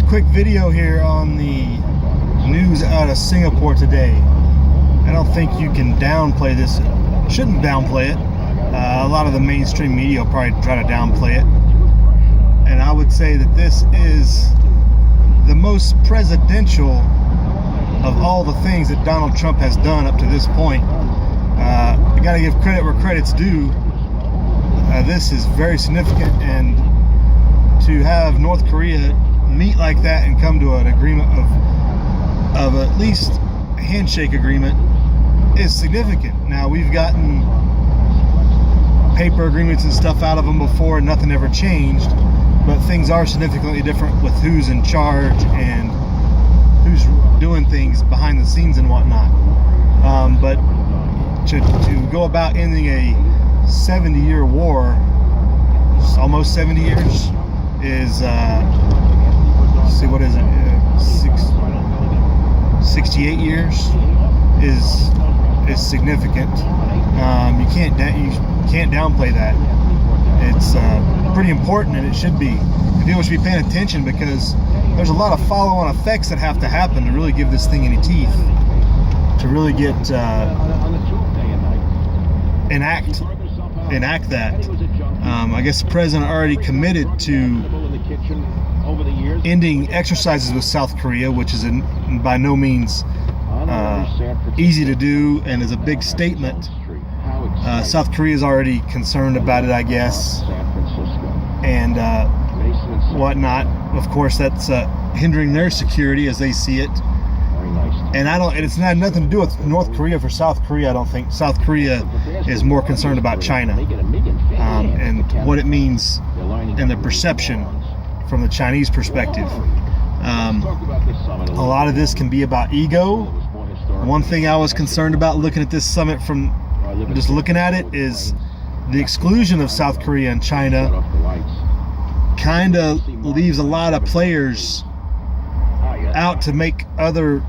quick video here on the news out of Singapore today. I don't think you can downplay this. Shouldn't downplay it. A lot of the mainstream media will probably try to downplay it. And I would say that this is the most presidential of all the things that Donald Trump has done up to this point. I got to give credit where credit's due. This is very significant, and to have North Korea meet like that and come to an agreement of at least a handshake agreement is significant. Now, we've gotten paper agreements and stuff out of them before and nothing ever changed, but things are significantly different with who's in charge and who's doing things behind the scenes and whatnot. But to go about ending a 70-year war, almost 70 years, is see, what is it, 68 years is significant. You can't downplay that. It's pretty important, and it should be. People should be paying attention, because there's a lot of follow-on effects that have to happen to really give this thing any teeth, to really get enact that. I guess the president already committed to ending exercises with South Korea, which is by no means easy to do, and is a big statement. South Korea is already concerned about it, I guess, and whatnot. Of course, that's hindering their security as they see it. And it's not nothing to do with North Korea for South Korea. I don't think South Korea is more concerned about China and what it means and the perception from the Chinese perspective. A lot of this can be about ego. One thing I was concerned about looking at this summit, from just looking at it, is the exclusion of South Korea and China kind of leaves a lot of players out to make other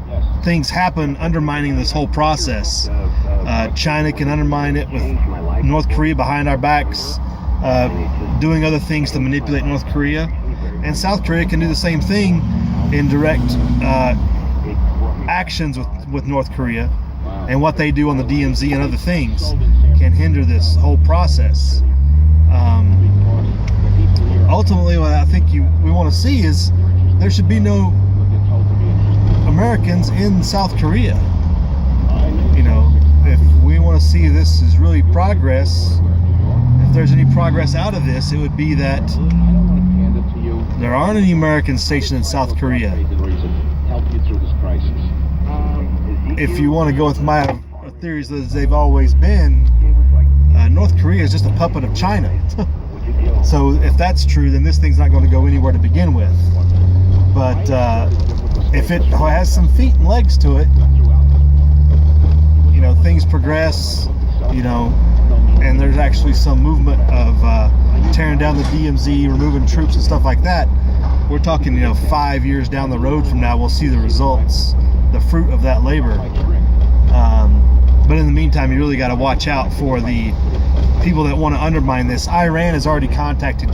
things happen, undermining this whole process. China can undermine it with North Korea behind our backs, doing other things to manipulate North Korea, and South Korea can do the same thing in direct actions with North Korea, and what they do on the DMZ and other things can hinder this whole process. Ultimately, what I think we want to see is there should be no Americans in South Korea. You know, if we want to see this is really progress, if there's any progress out of this, it would be that there aren't any Americans stationed in South Korea. If you want to go with my theories as they've always been, North Korea is just a puppet of China. So if that's true, then this thing's not going to go anywhere to begin with. But if it has some feet and legs to it, you know, things progress, you know, and there's actually some movement of tearing down the DMZ, removing troops and stuff like that. We're talking, 5 years down the road from now, we'll see the results, the fruit of that labor. But in the meantime, you really got to watch out for the people that want to undermine this. Iran has already contacted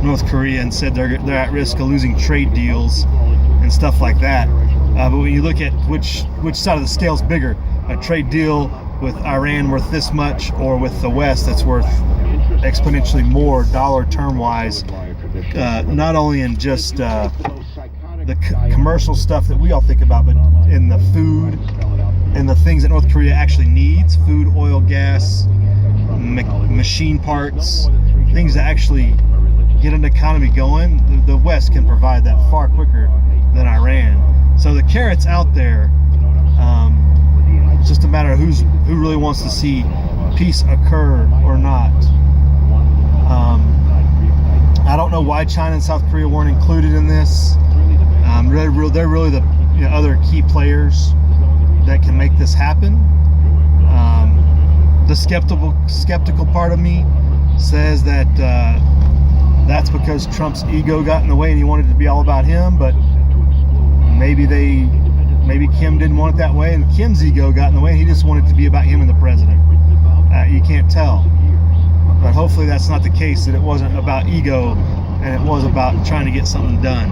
North Korea and said they're at risk of losing trade deals and stuff like that. But when you look at which side of the scale is bigger, a trade deal with Iran worth this much, or with the West that's worth exponentially more dollar term wise, not only in just the commercial stuff that we all think about, but in the food and the things that North Korea actually needs: food, oil, gas, machine parts, things that actually get an economy going. The West can provide that far quicker than Iran. So the carrot's out there. It's just a matter of who really wants to see peace occur or not. I don't know why China and South Korea weren't included in this. They're really the other key players that can make this happen. The skeptical part of me says that that's because Trump's ego got in the way and he wanted it to be all about him, but maybe Kim didn't want it that way, and Kim's ego got in the way and he just wanted it to be about him and the president. You can't tell. But hopefully that's not the case, that it wasn't about ego and it was about trying to get something done.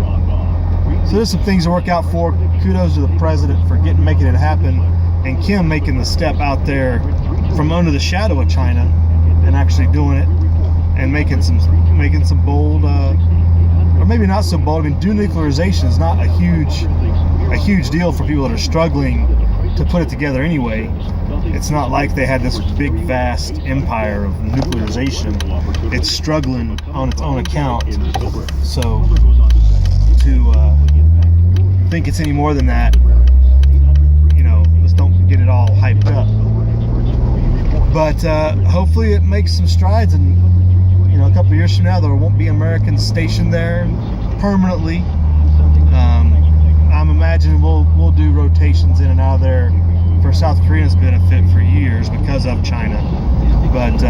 So there's some things to work out for. Kudos to the president for making it happen, and Kim making the step out there from under the shadow of China and actually doing it and making some bold, or maybe not so bold. I mean, denuclearization is not a huge deal for people that are struggling to put it together anyway. It's not like they had this big, vast empire of nuclearization. It's struggling on its own account. So to think it's any more than that, let's don't get it all hyped up. But hopefully it makes some strides, and a couple of years from now there won't be Americans stationed there permanently. I'm imagining we'll do rotations in and out of there for South Korea's benefit for years because of China. But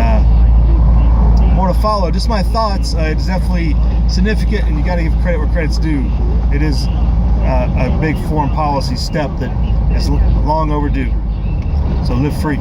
more to follow. Just my thoughts. It's definitely significant, and you got to give credit where credit's due. It is a big foreign policy step that is long overdue. So live free.